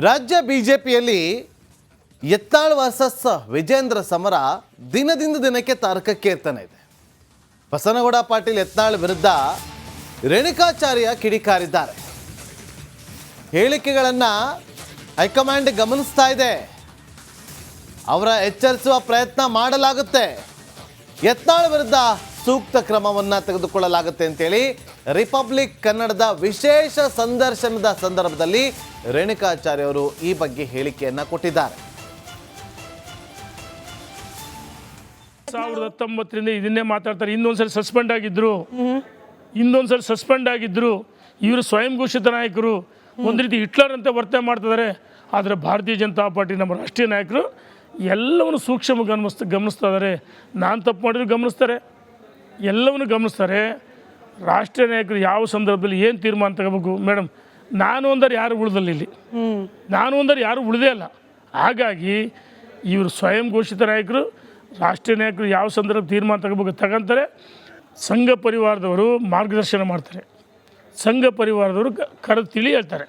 ರಾಜ್ಯ ಬಿಜೆಪಿಯಲ್ಲಿ ಯತ್ನಾಳ್ ವರ್ಸಸ್ ವಿಜೇಂದ್ರ ಸಮರ ದಿನದಿಂದ ದಿನಕ್ಕೆ ತಾರಕಕ್ಕೇರ್ತಾನೆ ಇದೆ. ಬಸನಗೌಡ ಪಾಟೀಲ್ ಯತ್ನಾಳ್ ವಿರುದ್ಧ ರೇಣುಕಾಚಾರ್ಯ ಕಿಡಿಕಾರಿದ್ದಾರೆ. ಹೇಳಿಕೆಗಳನ್ನು ಹೈಕಮಾಂಡ್ ಗಮನಿಸ್ತಾ ಇದೆ. ಅವರ ಎಚ್ಚರಿಸುವ ಪ್ರಯತ್ನ ಮಾಡಲಾಗುತ್ತೆ. ಯತ್ನಾಳ್ ವಿರುದ್ಧ ಸೂಕ್ತ ಕ್ರಮವನ್ನು ತೆಗೆದುಕೊಳ್ಳಲಾಗುತ್ತೆ ಅಂತೇಳಿ ರಿಪಬ್ಲಿಕ್ ಕನ್ನಡದ ವಿಶೇಷ ಸಂದರ್ಶನದ ಸಂದರ್ಭದಲ್ಲಿ ರೇಣುಕಾಚಾರ್ಯ ಅವರು ಈ ಬಗ್ಗೆ ಹೇಳಿಕೆಯನ್ನ ಕೊಟ್ಟಿದ್ದಾರೆ. 2019ರಿಂದ ಇದನ್ನೇ ಮಾತಾಡ್ತಾರೆ. ಇನ್ನೊಂದ್ಸರಿ ಸಸ್ಪೆಂಡ್ ಆಗಿದ್ರು ಇವರು ಸ್ವಯಂ ಘೋಷಿತ ನಾಯಕರು, ಒಂದು ರೀತಿ ಹಿಟ್ಲರ್ ಅಂತ ವರ್ತನೆ ಮಾಡ್ತಿದ್ದಾರೆ. ಆದರೆ ಭಾರತೀಯ ಜನತಾ ಪಾರ್ಟಿ ನಮ್ಮ ರಾಷ್ಟ್ರೀಯ ನಾಯಕರು ಎಲ್ಲವನ್ನು ಸೂಕ್ಷ್ಮ ಗಮನಿಸ್ತಾ ಇದ್ದಾರೆ. ನಾನು ತಪ್ಪು ಮಾಡಿದ್ರು ಗಮನಿಸ್ತಾರೆ, ಎಲ್ಲವನ್ನು ಗಮನಿಸ್ತಾರೆ. ರಾಷ್ಟ್ರೀಯ ನಾಯಕರು ಯಾವ ಸಂದರ್ಭದಲ್ಲಿ ಏನು ತೀರ್ಮಾನ ತಗೋಬೇಕು ಮೇಡಮ್, ನಾನು ಅಂದರೆ ಯಾರು ಉಳಿದಲ್ಲ, ಇಲ್ಲಿ ನಾನು ಅಂದರೆ ಯಾರು ಉಳಿದೇ ಅಲ್ಲ. ಹಾಗಾಗಿ ಇವರು ಸ್ವಯಂ ಘೋಷಿತ ನಾಯಕರು, ರಾಷ್ಟ್ರೀಯ ನಾಯಕರು ಯಾವ ಸಂದರ್ಭ ತೀರ್ಮಾನ ತಗೊಂತಾರೆ. ಸಂಘ ಪರಿವಾರದವರು ಮಾರ್ಗದರ್ಶನ ಮಾಡ್ತಾರೆ, ಸಂಘ ಪರಿವಾರದವರು ಕರೆದು ತಿಳಿ ಹೇಳ್ತಾರೆ,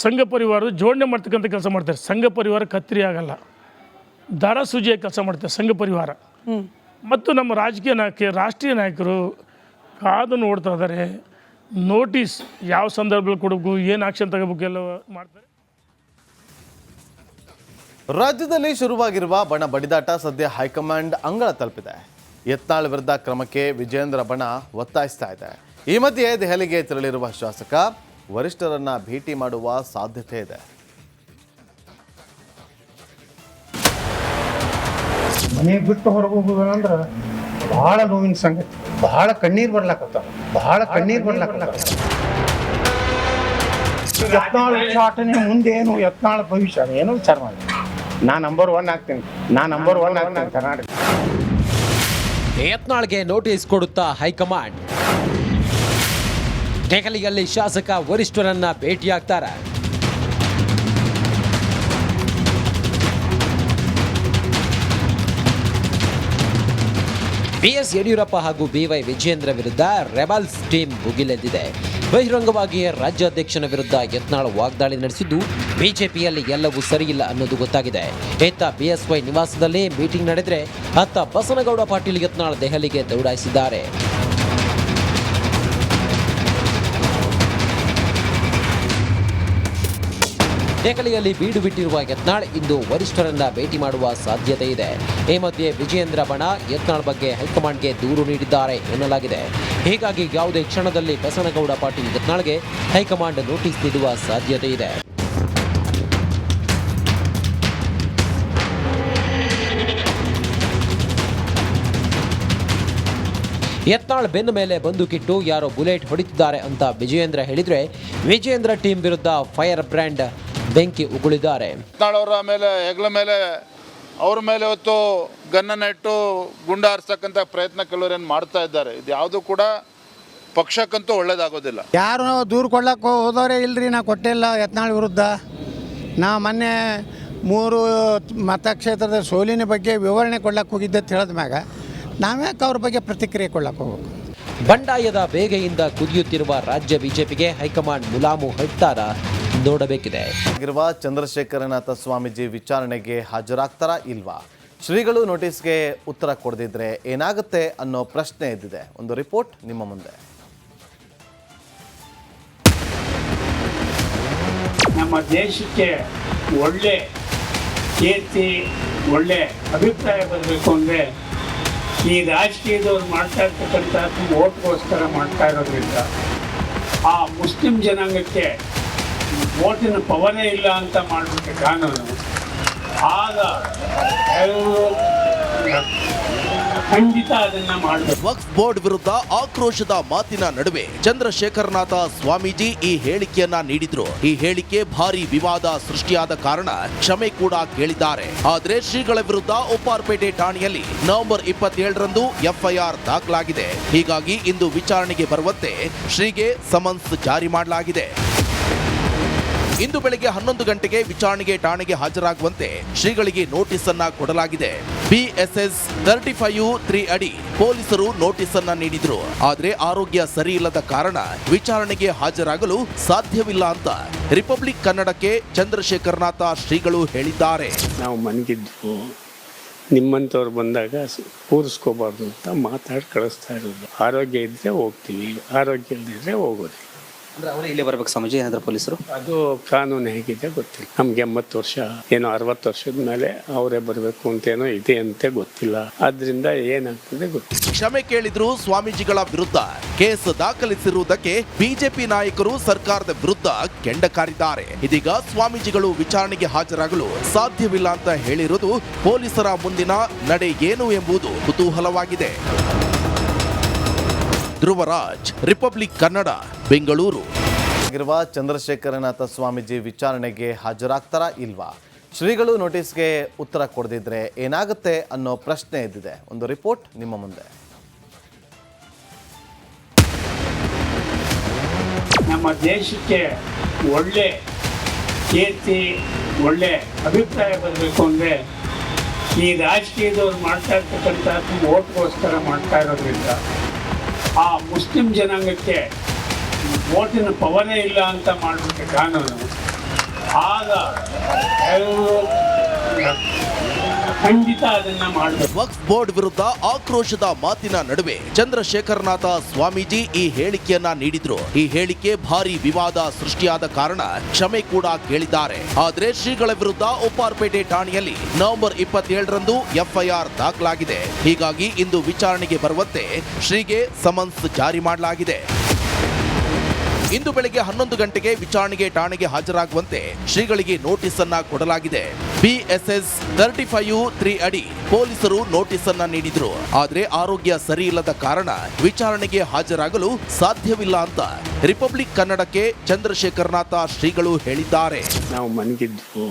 ಸಂಘ ಪರಿವಾರದ ಜೋಡಣೆ ಮಾಡ್ತಕ್ಕಂಥ ಕೆಲಸ ಮಾಡ್ತಾರೆ. ಸಂಘ ಪರಿವಾರ ಕತ್ತರಿ ಆಗಲ್ಲ, ದಾರ ಸೂಜಿಯಾಗಿ ಕೆಲಸ ಮಾಡ್ತಾರೆ ಸಂಘ ಪರಿವಾರ. ಮತ್ತು ನಮ್ಮ ರಾಷ್ಟ್ರೀಯ ನಾಯಕರು ಕಾದು ನೋಡ್ತಾ ಇದ್ದಾರೆ. ನೋಟಿಸ್ ಯಾವ ಸಂದರ್ಭದಲ್ಲಿ ಕೊಡಬೇಕು, ಏನು ಆಕ್ಷನ್ ತಗೋಬೇಕು ಎಲ್ಲ ಮಾಡ್ತಾರೆ. ರಾಜ್ಯದಲ್ಲಿ ಶುರುವಾಗಿರುವ ಬಣ ಬಡಿದಾಟ ಸದ್ಯ ಹೈಕಮಾಂಡ್ ಅಂಗಳ ತಲುಪಿದೆ. ಯತ್ನಾಳ್ ವಿರುದ್ಧ ಕ್ರಮಕ್ಕೆ ವಿಜೇಂದ್ರ ಬಣ ಒತ್ತಾಯಿಸ್ತಾ ಇದೆ. ಈ ಮಧ್ಯೆ ದೆಹಲಿಗೆ ತೆರಳಿರುವ ಶಾಸಕ ವರಿಷ್ಠರನ್ನ ಭೇಟಿ ಮಾಡುವ ಸಾಧ್ಯತೆ ಇದೆ. ಮನೆಗೆ ಬಿಟ್ಟು ಹೊರಗೆ ಹೋಗೋದಂದ್ರೆ ಬಹಳ ನೋವಿನ ಸಂಗತಿ, ಬಹಳ ಕಣ್ಣೀರು ಬರ್ಲಾಕತ್ತಾವ. ಯತ್ನಾಳ್ ಉಚ್ಚಾಟನೆ ಮುಂದೆ ಏನು, ಯತ್ನಾಳ್ ಭವಿಷ್ಯ ಏನೋ ವಿಚಾರ ಮಾಡಿ. ನಾ ನಂಬರ್ ಒನ್ ಆಗ್ತೇನೆ ಕರ್ನಾಟಕ. ಯತ್ನಾಳ್ಗೆ ನೋಟಿಸ್ ಕೊಡುತ್ತಾ ಹೈಕಮಾಂಡ್. ದೆಹಲಿಯಲ್ಲಿ ಶಾಸಕ ವರಿಷ್ಠರನ್ನ ಭೇಟಿಯಾಗ್ತಾರೆ. ಬಿಎಸ್ ಯಡಿಯೂರಪ್ಪ ಹಾಗೂ ಬಿವೈ ವಿಜೇಂದ್ರ ವಿರುದ್ಧ ರೆಬಲ್ಸ್ ಟೀಮ್ ಭುಗಿಲೆದ್ದಿದೆ. ಬಹಿರಂಗವಾಗಿ ರಾಜ್ಯಾಧ್ಯಕ್ಷನ ವಿರುದ್ಧ ಯತ್ನಾಳ್ ವಾಗ್ದಾಳಿ ನಡೆಸಿದ್ದು ಬಿಜೆಪಿಯಲ್ಲಿ ಎಲ್ಲವೂ ಸರಿಯಿಲ್ಲ ಅನ್ನೋದು ಗೊತ್ತಾಗಿದೆ. ಇತ್ತ ಬಿಎಸ್ವೈ ನಿವಾಸದಲ್ಲಿ ಮೀಟಿಂಗ್ ನಡೆದರೆ ಅತ್ತ ಬಸನಗೌಡ ಪಾಟೀಲ್ ಯತ್ನಾಳ್ ದೆಹಲಿಗೆ ದೌಡಾಯಿಸಿದ್ದಾರೆ. ದೆಹಲಿಯಲ್ಲಿ ಬೀಡು ಬಿಟ್ಟಿರುವ ಯತ್ನಾಳ್ ಇಂದು ವರಿಷ್ಠರನ್ನ ಭೇಟಿ ಮಾಡುವ ಸಾಧ್ಯತೆ ಇದೆ. ಈ ಮಧ್ಯೆ ವಿಜೇಂದ್ರ ಬಣ ಯತ್ನಾಳ್ ಬಗ್ಗೆ ಹೈಕಮಾಂಡ್ಗೆ ದೂರು ನೀಡಿದ್ದಾರೆ ಎನ್ನಲಾಗಿದೆ. ಹೀಗಾಗಿ ಯಾವುದೇ ಕ್ಷಣದಲ್ಲಿ ಬಸನಗೌಡ ಪಾಟೀಲ್ ಯತ್ನಾಳ್ಗೆ ಹೈಕಮಾಂಡ್ ನೋಟಿಸ್ ನೀಡುವ ಸಾಧ್ಯತೆ ಇದೆ. ಯತ್ನಾಳ್ ಬೆನ್ನ ಮೇಲೆ ಬಂದೂಕಿಟ್ಟು ಯಾರೋ ಬುಲೆಟ್ ಹೊಡಿತಿದ್ದಾರೆ ಅಂತ ವಿಜಯೇಂದ್ರ ಹೇಳಿದ್ರೆ, ವಿಜೇಂದ್ರ ಟೀಮ್ ವಿರುದ್ಧ ಫೈರ್ ಬ್ರ್ಯಾಂಡ್ ಬೆಂಕಿ ಉಗುಳಿದ್ದಾರೆ. ಯತ್ನಾಳ್ ಅವರ ಮೇಲೆ ಹೆಗಲ ಮೇಲೆ ಅವ್ರ ಮೇಲೆ ಹೊತ್ತು ಗನ್ನನ್ನು ಇಟ್ಟು ಗುಂಡ ಹಾರಿಸ್ತಕ್ಕಂಥ ಪ್ರಯತ್ನ ಕೆಲವರೇನು ಮಾಡ್ತಾ ಇದ್ದಾರೆ. ಇದು ಯಾವುದು ಕೂಡ ಪಕ್ಷಕ್ಕಂತೂ ಒಳ್ಳೇದಾಗೋದಿಲ್ಲ. ಯಾರು ದೂರು ಕೊಡ್ಲಕ್ಕೆ ಹೋದವರೇ ಇಲ್ರಿ. ನಾ ಕೊಟ್ಟಿಲ್ಲ ಯತ್ನಾಳ್ ವಿರುದ್ಧ. ನಾ ಮೊನ್ನೆ 3 ಮತಕ್ಷೇತ್ರದ ಸೋಲಿನ ಬಗ್ಗೆ ವಿವರಣೆ ಕೊಡ್ಲಕ್ಕೆ ಹೋಗಿದ್ದೆ ಹೇಳಿದ ಮ್ಯಾಗ ನಾವ್ಯಾಕೆ ಅವ್ರ ಬಗ್ಗೆ ಪ್ರತಿಕ್ರಿಯೆ ಕೊಡ್ಲಕ್ಕೆ ಹೋಗ್ಬೇಕು. ಬಂಡಾಯದ ಬೇಗೆಯಿಂದ ಕುದಿಯುತ್ತಿರುವ ರಾಜ್ಯ ಬಿಜೆಪಿಗೆ ಹೈಕಮಾಂಡ್ ಮುಲಾಮು ಹೇಳ್ತಾರ ನೋಡಬೇಕಿದೆ. ಚಂದ್ರಶೇಖರನಾಥ ಸ್ವಾಮೀಜಿ ವಿಚಾರಣೆಗೆ ಹಾಜರಾಗ್ತಾರಾ ಇಲ್ವಾ? ಶ್ರೀಗಳು ನೋಟಿಸ್ಗೆ ಉತ್ತರ ಕೊಡದಿದ್ರೆ ಏನಾಗುತ್ತೆ ಅನ್ನೋ ಪ್ರಶ್ನೆ ಎದ್ದಿದೆ. ಒಂದು ರಿಪೋರ್ಟ್ ನಿಮ್ಮ ಮುಂದೆ. ನಮ್ಮ ದೇಶಕ್ಕೆ ಒಳ್ಳೆ ಕೀರ್ತಿ, ಒಳ್ಳೆ ಅಭಿಪ್ರಾಯ ಬರಬೇಕು ಅಂದರೆ ಈ ರಾಜಕೀಯದವ್ರು ಮಾಡ್ತಾ ಇರ್ತಕ್ಕಂಥದ್ದು ಓಟ್ಗೋಸ್ಕರ ಮಾಡ್ತಾ ಇರೋದ್ರಿಂದ ಆ ಮುಸ್ಲಿಂ ಜನಾಂಗಕ್ಕೆ ಓಟಿನ ಪವರೇ ಇಲ್ಲ ಅಂತ ಮಾಡಿಬಿಟ್ಟು ಕಾನೂನು ಆಗ ಖಂಡಿತ ಅದನ್ನ ಮಾಡಬೇಕು. ವಕ್ಫ್ ಬೋರ್ಡ್ ವಿರುದ್ಧ ಆಕ್ರೋಶದ ಮಾತಿನ ನಡುವೆ ಚಂದ್ರಶೇಖರನಾಥ ಸ್ವಾಮೀಜಿ ಈ ಹೇಳಿಕೆಯನ್ನ ನೀಡಿದ್ರು. ಈ ಹೇಳಿಕೆ ಭಾರಿ ವಿವಾದ ಸೃಷ್ಟಿಯಾದ ಕಾರಣ ಕ್ಷಮೆ ಕೂಡ ಕೇಳಿದ್ದಾರೆ. ಆದ್ರೆ ಶ್ರೀಗಳ ವಿರುದ್ಧ ಉಪ್ಪಾರಪೇಟೆ ಠಾಣೆಯಲ್ಲಿ ನವೆಂಬರ್ 27ರಂದು ಎಫ್ಐಆರ್ ದಾಖಲಾಗಿದೆ. ಹೀಗಾಗಿ ಇಂದು ವಿಚಾರಣೆಗೆ ಬರುವಂತೆ ಶ್ರೀಗೆ ಸಮನ್ಸ್ ಜಾರಿ ಮಾಡಲಾಗಿದೆ. ಇಂದು ಬೆಳಗ್ಗೆ 11 ಗಂಟೆಗೆ ವಿಚಾರಣೆಗೆ ಠಾಣೆಗೆ ಹಾಜರಾಗುವಂತೆ ಶ್ರೀಗಳಿಗೆ ನೋಟಿಸ್ ಅನ್ನ ಕೊಡಲಾಗಿದೆ. BSS 35(3) ಅಡಿ ಪೊಲೀಸರು ನೋಟಿಸ್ ಅನ್ನ ನೀಡಿದ್ರು. ಆದ್ರೆ ಆರೋಗ್ಯ ಸರಿ ಇಲ್ಲದ ಕಾರಣ ವಿಚಾರಣೆಗೆ ಹಾಜರಾಗಲು ಸಾಧ್ಯವಿಲ್ಲ ಅಂತ ರಿಪಬ್ಲಿಕ್ ಕನ್ನಡಕ್ಕೆ ಚಂದ್ರಶೇಖರನಾಥ ಶ್ರೀಗಳು ಹೇಳಿದ್ದಾರೆ. ನಾವು ಮನಗಿದ್ದು ನಿಮ್ಮಂಥವ್ರು ಬಂದಾಗ ಕೂರಿಸ್ಕೋಬಾರ್ದು ಅಂತ ಮಾತಾಡಿ ಕಳಿಸ್ತಾ ಇರೋದು. ಆರೋಗ್ಯ ಇದ್ದರೆ ಹೋಗ್ತೀವಿ, ಆರೋಗ್ಯ ಇಲ್ಲದಿದ್ದರೆ ಹೋಗೋದು. ಅಂದ್ರೆ ಅವರೇ ಇಲ್ಲಿ ಬರ್ಬೇಕು ಸ್ವಾಮೀಜಿ ಏನಾದ್ರು ಪೊಲೀಸರು? ಅದು ಕಾನೂನು ಹೇಗಿದೆ ಗೊತ್ತಿಲ್ಲ ನಮ್ಗೆ. 80 ವರ್ಷ ಏನೋ 60 ವರ್ಷದ ಮೇಲೆ ಅವರೇ ಬರಬೇಕು ಅಂತೇನೋ ಇದೆ ಅಂತೆ ಗೊತ್ತಿಲ್ಲ. ಆದ್ರಿಂದ ಏನಾಗ್ತದೆ ಗೊತ್ತಿಲ್ಲ. ಕ್ಷಮೆ ಕೇಳಿದ್ರು ಸ್ವಾಮೀಜಿಗಳ ವಿರುದ್ಧ ಕೇಸ್ ದಾಖಲಿಸಿರುವುದಕ್ಕೆ ಬಿಜೆಪಿ ನಾಯಕರು ಸರ್ಕಾರದ ವಿರುದ್ಧ ಕೆಂಡ ಕಾರಿದ್ದಾರೆ. ಇದೀಗ ಸ್ವಾಮೀಜಿಗಳು ವಿಚಾರಣೆಗೆ ಹಾಜರಾಗಲು ಸಾಧ್ಯವಿಲ್ಲ ಅಂತ ಹೇಳಿರುವುದು ಪೊಲೀಸರ ಮುಂದಿನ ನಡೆ ಏನು ಎಂಬುದು ಕುತೂಹಲವಾಗಿದೆ. ಧ್ರುವರಾಜ್, ರಿಪಬ್ಲಿಕ್ ಕನ್ನಡ, ಬೆಂಗಳೂರು. ಚಂದ್ರಶೇಖರನಾಥ ಸ್ವಾಮೀಜಿ ವಿಚಾರಣೆಗೆ ಹಾಜರಾಗ್ತಾರಾ ಇಲ್ವಾ? ಶ್ರೀಗಳು ನೋಟಿಸ್ಗೆ ಉತ್ತರ ಕೊಡದಿದ್ರೆ ಏನಾಗುತ್ತೆ ಅನ್ನೋ ಪ್ರಶ್ನೆ ಎದ್ದಿದೆ. ಒಂದು ರಿಪೋರ್ಟ್ ನಿಮ್ಮ ಮುಂದೆ. ನಮ್ಮ ದೇಶಕ್ಕೆ ಒಳ್ಳೆ ಕೀರ್ತಿ, ಒಳ್ಳೆ ಅಭಿಪ್ರಾಯ ಬರಬೇಕು ಅಂದರೆ ಈ ರಾಜಕೀಯದವ್ರು ಮಾಡ್ತಾ ಇರ್ತಕ್ಕಂಥ ಓಟ್ಗೋಸ್ಕರ ಮಾಡ್ತಾ ಇರೋದ್ರಿಂದ ಆ ಮುಸ್ಲಿಂ ಜನಾಂಗಕ್ಕೆ ಓಟಿನ ಪವರೇ ಇಲ್ಲ ಅಂತ ಮಾಡಿಬಿಟ್ಟು ಕಾನೂನು ಆಗ ಖಂಡಿತ ಅದನ್ನ ಮಾಡಬೇಕು. ವಕ್ಫ್ ಬೋರ್ಡ್ ವಿರುದ್ಧ ಆಕ್ರೋಶದ ಮಾತಿನ ನಡುವೆ ಚಂದ್ರಶೇಖರನಾಥ ಸ್ವಾಮೀಜಿ ಈ ಹೇಳಿಕೆಯನ್ನ ನೀಡಿದ್ರು. ಈ ಹೇಳಿಕೆ ಭಾರಿ ವಿವಾದ ಸೃಷ್ಟಿಯಾದ ಕಾರಣ ಕ್ಷಮೆ ಕೂಡ ಕೇಳಿದ್ದಾರೆ. ಆದ್ರೆ ಶ್ರೀಗಳ ವಿರುದ್ಧ ಉಪ್ಪಾರಪೇಟೆ ಠಾಣೆಯಲ್ಲಿ ನವೆಂಬರ್ 27ರಂದು FIR ದಾಖಲಾಗಿದೆ. ಹೀಗಾಗಿ ಇಂದು ವಿಚಾರಣೆಗೆ ಬರುವಂತೆ ಶ್ರೀಗೆ ಸಮನ್ಸ್ ಜಾರಿ ಮಾಡಲಾಗಿದೆ. ಇಂದು ಬೆಳಗ್ಗೆ 11 ಗಂಟೆಗೆ ವಿಚಾರಣೆಗೆ ಠಾಣೆಗೆ ಹಾಜರಾಗುವಂತೆ ಶ್ರೀಗಳಿಗೆ ನೋಟಿಸ್ ಅನ್ನ ಕೊಡಲಾಗಿದೆ. BSS 35(3) ಅಡಿ ಪೊಲೀಸರು ನೋಟಿಸ್ ಅನ್ನ ನೀಡಿದ್ರು. ಆದ್ರೆ ಆರೋಗ್ಯ ಸರಿ ಇಲ್ಲದ ಕಾರಣ ವಿಚಾರಣೆಗೆ ಹಾಜರಾಗಲು ಸಾಧ್ಯವಿಲ್ಲ ಅಂತ ರಿಪಬ್ಲಿಕ್ ಕನ್ನಡಕ್ಕೆ ಚಂದ್ರಶೇಖರನಾಥ ಶ್ರೀಗಳು ಹೇಳಿದ್ದಾರೆ. ನಾವು ಮನಗಿದ್ದು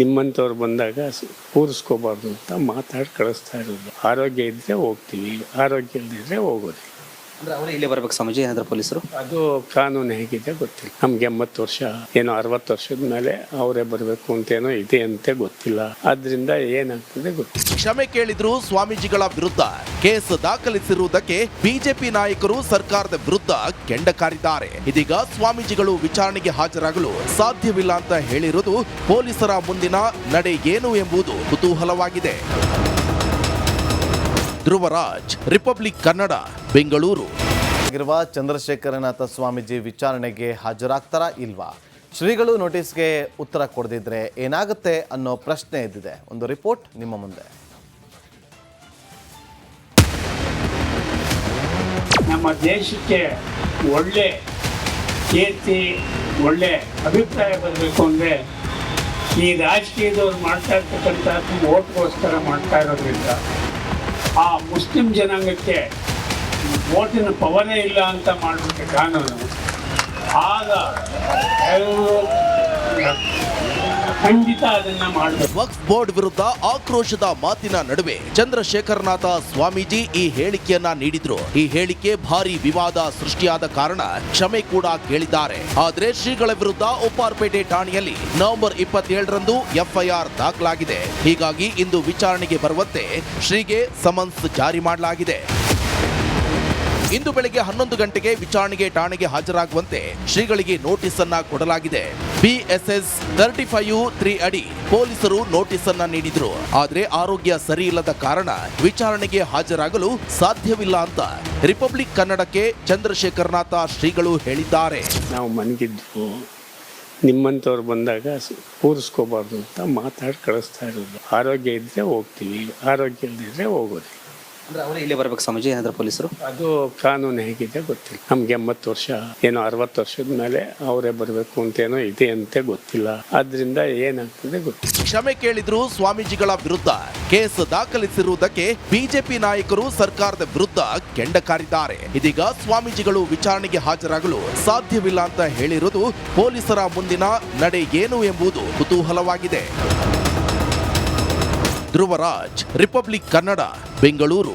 ನಿಮ್ಮಂಥವ್ರು ಬಂದಾಗ ಕೂರಿಸ್ಕೋಬಾರ್ದು ಅಂತ ಮಾತಾಡಿ ಕಳಿಸ್ತಾ ಇರೋದು. ಆರೋಗ್ಯ ಇದ್ದರೆ ಹೋಗ್ತೀವಿ, ಆರೋಗ್ಯ ಇಲ್ಲದಿದ್ದರೆ ಹೋಗೋದು. ಅಂದ್ರೆ ಅವರೇ ಇಲ್ಲಿ ಬರ್ಬೇಕು ಸ್ವಾಮೀಜಿ ಏನಾದ್ರು ಪೊಲೀಸರು? ಅದು ಕಾನೂನು ಹೇಗಿದೆ ಗೊತ್ತಿಲ್ಲ ನಮ್ಗೆ. 80 ವರ್ಷ ಏನೋ 60 ವರ್ಷದ ಮೇಲೆ ಅವರೇ ಬರಬೇಕು ಅಂತೇನೋ ಇದೆ ಅಂತೆ ಗೊತ್ತಿಲ್ಲ. ಆದ್ರಿಂದ ಏನಾಗ್ತದೆ ಗೊತ್ತಿಲ್ಲ. ಕ್ಷಮೆ ಕೇಳಿದ್ರು ಸ್ವಾಮೀಜಿಗಳ ವಿರುದ್ಧ ಕೇಸ್ ದಾಖಲಿಸಿರುವುದಕ್ಕೆ ಬಿಜೆಪಿ ನಾಯಕರು ಸರ್ಕಾರದ ವಿರುದ್ಧ ಕೆಂಡ ಕಾರಿದ್ದಾರೆ. ಇದೀಗ ಸ್ವಾಮೀಜಿಗಳು ವಿಚಾರಣೆಗೆ ಹಾಜರಾಗಲು ಸಾಧ್ಯವಿಲ್ಲ ಅಂತ ಹೇಳಿರುವುದು ಪೊಲೀಸರ ಮುಂದಿನ ನಡೆ ಏನು ಎಂಬುದು ಕುತೂಹಲವಾಗಿದೆ. ಧ್ರುವರಾಜ್, ರಿಪಬ್ಲಿಕ್ ಕನ್ನಡ, ಬೆಂಗಳೂರು. ಚಂದ್ರಶೇಖರನಾಥ ಸ್ವಾಮೀಜಿ ವಿಚಾರಣೆಗೆ ಹಾಜರಾಗ್ತಾರಾ ಇಲ್ವಾ? ಶ್ರೀಗಳು ನೋಟಿಸ್ಗೆ ಉತ್ತರ ಕೊಡದಿದ್ರೆ ಏನಾಗುತ್ತೆ ಅನ್ನೋ ಪ್ರಶ್ನೆ ಎದ್ದಿದೆ. ಒಂದು ರಿಪೋರ್ಟ್ ನಿಮ್ಮ ಮುಂದೆ. ನಮ್ಮ ದೇಶಕ್ಕೆ ಒಳ್ಳೆ ಕೀರ್ತಿ, ಒಳ್ಳೆ ಅಭಿಪ್ರಾಯ ಬರಬೇಕು ಅಂದರೆ ಈ ರಾಜಕೀಯದವ್ರು ಮಾಡ್ತಾ ಇರ್ತಕ್ಕಂಥ ಓಟ್ಗೋಸ್ಕರ ಮಾಡ್ತಾ ಇರೋದ್ರಿಂದ ಆ ಮುಸ್ಲಿಂ ಜನಾಂಗಕ್ಕೆ ಓಟಿನ ಪವರೇ ಇಲ್ಲ ಅಂತ ಮಾಡಿಬಿಟ್ಟು ಕಾನೂನು ಆಗ ಖಂಡಿತ ಅದನ್ನ ಮಾಡಬೇಕು. ವಕ್ಫ್ ಬೋರ್ಡ್ ವಿರುದ್ಧ ಆಕ್ರೋಶದ ಮಾತಿನ ನಡುವೆ ಚಂದ್ರಶೇಖರನಾಥ ಸ್ವಾಮೀಜಿ ಈ ಹೇಳಿಕೆಯನ್ನ ನೀಡಿದ್ರು. ಈ ಹೇಳಿಕೆ ಭಾರಿ ವಿವಾದ ಸೃಷ್ಟಿಯಾದ ಕಾರಣ ಕ್ಷಮೆ ಕೂಡ ಕೇಳಿದ್ದಾರೆ. ಆದ್ರೆ ಶ್ರೀಗಳ ವಿರುದ್ಧ ಉಪ್ಪಾರಪೇಟೆ ಠಾಣೆಯಲ್ಲಿ ನವೆಂಬರ್ 27ರಂದು FIR ದಾಖಲಾಗಿದೆ. ಹೀಗಾಗಿ ಇಂದು ವಿಚಾರಣೆಗೆ ಬರುವಂತೆ ಶ್ರೀಗೆ ಸಮನ್ಸ್ ಜಾರಿ ಮಾಡಲಾಗಿದೆ. ಇಂದು ಬೆಳಗ್ಗೆ 11 ಗಂಟೆಗೆ ವಿಚಾರಣೆಗೆ ಠಾಣೆಗೆ ಹಾಜರಾಗುವಂತೆ ಶ್ರೀಗಳಿಗೆ ನೋಟಿಸ್ ಅನ್ನ ಕೊಡಲಾಗಿದೆ. BSS 35(3) ಅಡಿ ಪೊಲೀಸರು ನೋಟಿಸ್ ಅನ್ನ ನೀಡಿದ್ರು. ಆದ್ರೆ ಆರೋಗ್ಯ ಸರಿ ಇಲ್ಲದ ಕಾರಣ ವಿಚಾರಣೆಗೆ ಹಾಜರಾಗಲು ಸಾಧ್ಯವಿಲ್ಲ ಅಂತ ರಿಪಬ್ಲಿಕ್ ಕನ್ನಡಕ್ಕೆ ಚಂದ್ರಶೇಖರನಾಥ ಶ್ರೀಗಳು ಹೇಳಿದ್ದಾರೆ. ನಾವು ಮನಗಿದ್ದು ನಿಮ್ಮಂಥವ್ರು ಬಂದಾಗ ಕೂರಿಸ್ಕೋಬಾರ್ದು ಅಂತ ಮಾತಾಡಿ ಕಳಿಸ್ತಾ ಇರೋದು. ಆರೋಗ್ಯ ಇದ್ದರೆ ಹೋಗ್ತೀವಿ, ಆರೋಗ್ಯ ಇಲ್ಲದಿದ್ದರೆ ಹೋಗೋದು. ಅಂದ್ರೆ ಅವರೇ ಇಲ್ಲಿ ಬರ್ಬೇಕು ಸ್ವಾಮೀಜಿ ಏನಾದ್ರು ಪೊಲೀಸರು? ಅದು ಕಾನೂನು ಹೇಗಿದೆ ಗೊತ್ತಿಲ್ಲ ನಮ್ಗೆ. 80 ವರ್ಷ ಏನೋ 60 ವರ್ಷದ ಮೇಲೆ ಅವರೇ ಬರಬೇಕು ಅಂತೇನೋ ಇದೆ ಅಂತೆ ಗೊತ್ತಿಲ್ಲ. ಆದ್ರಿಂದ ಏನಾಗ್ತದೆ ಗೊತ್ತಿಲ್ಲ. ಕ್ಷಮೆ ಕೇಳಿದ್ರು ಸ್ವಾಮೀಜಿಗಳ ವಿರುದ್ಧ ಕೇಸ್ ದಾಖಲಿಸಿರುವುದಕ್ಕೆ ಬಿಜೆಪಿ ನಾಯಕರು ಸರ್ಕಾರದ ವಿರುದ್ಧ ಕೆಂಡ ಕಾರಿದ್ದಾರೆ. ಇದೀಗ ಸ್ವಾಮೀಜಿಗಳು ವಿಚಾರಣೆಗೆ ಹಾಜರಾಗಲು ಸಾಧ್ಯವಿಲ್ಲ ಅಂತ ಹೇಳಿರುವುದು ಪೊಲೀಸರ ಮುಂದಿನ ನಡೆ ಏನು ಎಂಬುದು ಕುತೂಹಲವಾಗಿದೆ. ಧ್ರುವರಾಜ್, ರಿಪಬ್ಲಿಕ್ ಕನ್ನಡ, ಬೆಂಗಳೂರು.